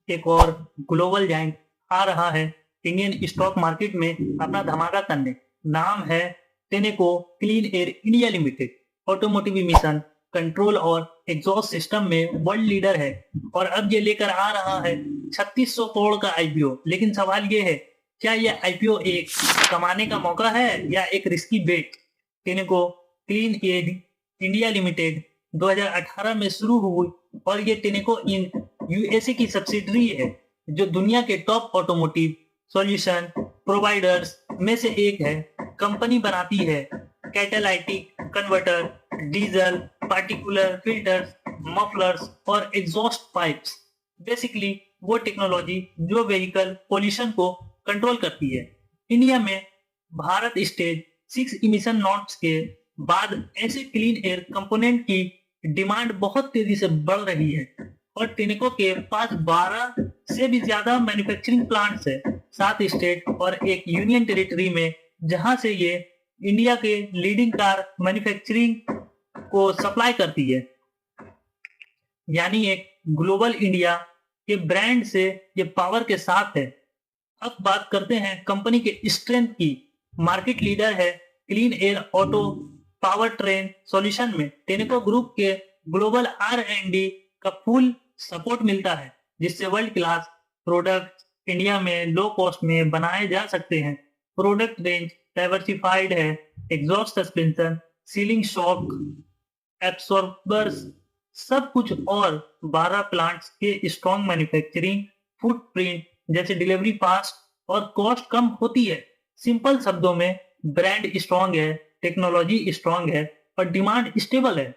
एक और global giant आ रहा है इंडियन स्टॉक मार्केट में अपना धमाका करने। नाम है Tenneco clean air India limited. Automotive emission control और एग्जॉस्ट सिस्टम में वर्ल्ड लीडर है और अब ये लेकर आ रहा है 3600 करोड़ का आईपीओ। लेकिन सवाल ये है, क्या ये आईपीओ एक कमाने का मौका है या एक risky bet? Tenneco clean air India limited 2018 में शुरू हुई और ये टेनेको इन यूएसए की सब्सिडरी है जो दुनिया के टॉप ऑटोमोटिव सॉल्यूशन प्रोवाइडर्स में से एक है। कंपनी बनाती है catalytic converter, diesel particular filters, mufflers और एग्जॉस्ट पाइप्स। बेसिकली वो टेक्नोलॉजी जो व्हीकल पोल्यूशन को कंट्रोल करती है। इंडिया में भारत स्टेज 6 इमिशन नॉर्म्स के बाद ऐसे क्लीन एयर कंपोनेंट की डिमांड बहुत तेजी से बढ़ रही है और टेनेको के पास 12 से भी ज्यादा मैन्युफैक्चरिंग प्लांट्स है 7 स्टेट और एक यूनियन टेरिटरी में, जहां से ये इंडिया के लीडिंग कार मैन्युफैक्चरिंग को सप्लाई करती है। यानी एक ग्लोबल इंडिया के ब्रांड से ये पावर के साथ है। अब बात करते हैं कंपनी के स्ट्रेंथ की। मार्केट लीडर है clean air auto power train solution में। टेनेको ग्रुप के ग्लोबल R&D का फुल सपोर्ट मिलता है जिससे वर्ल्ड क्लास प्रोडक्ट इंडिया में लो कॉस्ट में बनाए जा सकते हैं। प्रोडक्ट रेंज डाइवर्सिफाइड है, एग्जॉस्ट सस्पेंशन, सीलिंग शॉक एब्सॉर्बर्स सब कुछ और 12 प्लांट्स के स्ट्रॉन्ग मैन्युफैक्चरिंग फुटप्रिंट जैसे डिलीवरी फास्ट और कॉस्ट कम होती है। सिंपल शब्दों में ब्रांड स्ट्रॉन्ग है, टेक्नोलॉजी स्ट्रॉन्ग है और डिमांड स्टेबल है।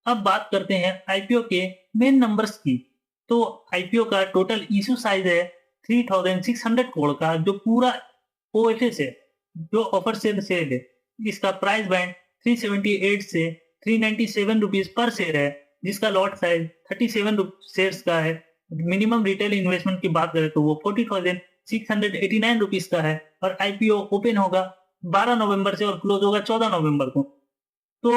अब बात करते हैं आईपीओ के मेन नंबर्स की। तो आईपीओ का टोटल इश्यू साइज है 3600 करोड़ का जो पूरा ओएफएस है, जो ऑफर सेल है। इसका प्राइस बैंड 378 से 397 रुपीज पर शेयर है, जिसका लॉट साइज 37 शेयर्स का है। मिनिमम रिटेल इन्वेस्टमेंट की बात करें तो वो 40,689 रुपीज का है और आईपीओ ओपन होगा 12 नवंबर से और क्लोज होगा 14 नवंबर को। तो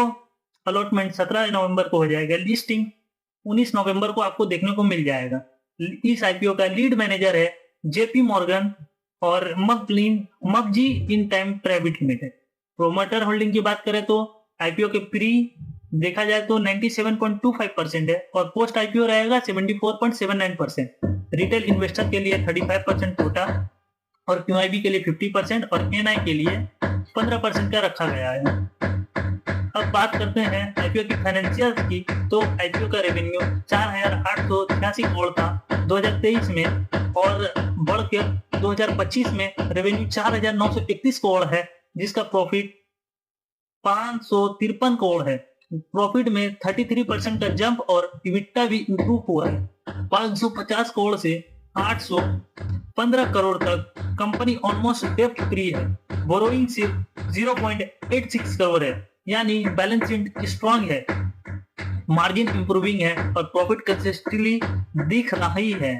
अलॉटमेंट 17 नवंबर को हो जाएगा, लिस्टिंग 19 नवंबर को आपको देखने को मिल जाएगा। इस आईपीओ का लीड मैनेजर है जेपी मॉर्गन और मकजी Intime private limited. Promoter holding की बात करें तो आईपीओ के प्री देखा जाए तो 97.25% है और पोस्ट आईपीओ रहेगा 74.79%। रिटेल इन्वेस्टर के लिए 35% कोटा और क्यूआईबी के लिए 50% और एनआई के लिए 15% का रखा गया है। अब बात करते हैं आईपीओ की फाइनेंशियल्स की। तो आईपीओ का रेवेन्यू 4,886 करोड़ था 2023 में और बढ़ के 2025 में रेवेन्यू 4,931 करोड़ है, जिसका प्रॉफिट 553 करोड़ है। प्रॉफिट में 33% का जंप और इबिट्टा भी इंप्रूव हुआ है 550 करोड़ से 815 करोड़ तक। कंपनी ऑलमोस्ट डेब्ट फ्री है, बोरोइंग सिर्फ 0.86 करोड़ है, यानी बैलेंस शीट स्ट्रॉन्ग है, मार्जिन इंप्रूविंग है और प्रॉफिट कंसिस्टेंटली दिख रही है।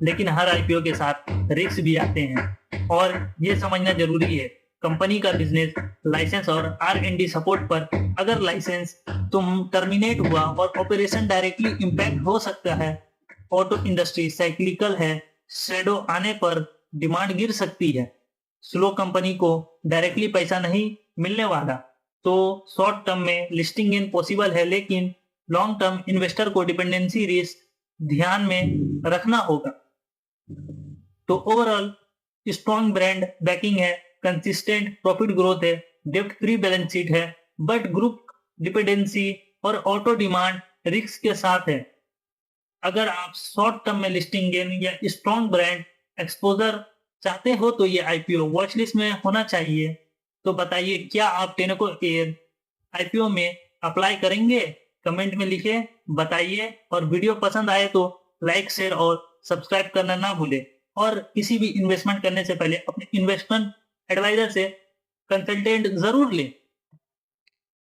लेकिन हर आईपीओ के साथ रिस्क भी आते हैं और ये समझना जरूरी है। कंपनी का बिजनेस लाइसेंस और R&D सपोर्ट पर अगर लाइसेंस तुम टर्मिनेट हुआ और ऑपरेशन डायरेक्टली इंपैक्ट हो सकता है। ऑटो इंडस्ट्री साइक्लिकल है, शेडो आने पर डिमांड गिर सकती है। स्लो कंपनी को डायरेक्टली पैसा नहीं मिलने वाला, तो शॉर्ट टर्म में लिस्टिंग गेन पॉसिबल है, लेकिन लॉन्ग टर्म इन्वेस्टर को डिपेंडेंसी रिस्क ध्यान में रखना होगा। तो ओवरऑल स्ट्रॉन्ग ब्रांड बैकिंग है, कंसिस्टेंट प्रॉफिट ग्रोथ है, डेब्ट फ्री बैलेंस शीट है, बट ग्रुप डिपेंडेंसी और ऑटो डिमांड रिस्क के साथ है। अगर आप शॉर्ट टर्म में लिस्टिंग गेन या स्ट्रॉन्ग ब्रांड एक्सपोजर चाहते हो तो ये आईपीओ वॉच लिस्ट में होना चाहिए। तो बताइए, क्या आप टेनेको एयर आईपीओ में अप्लाई करेंगे? कमेंट में लिखे बताइए और वीडियो पसंद आए तो लाइक शेयर और सब्सक्राइब करना ना भूले। और किसी भी इन्वेस्टमेंट करने से पहले अपने इन्वेस्टमेंट एडवाइजर से कंसल्टेंट जरूर लें।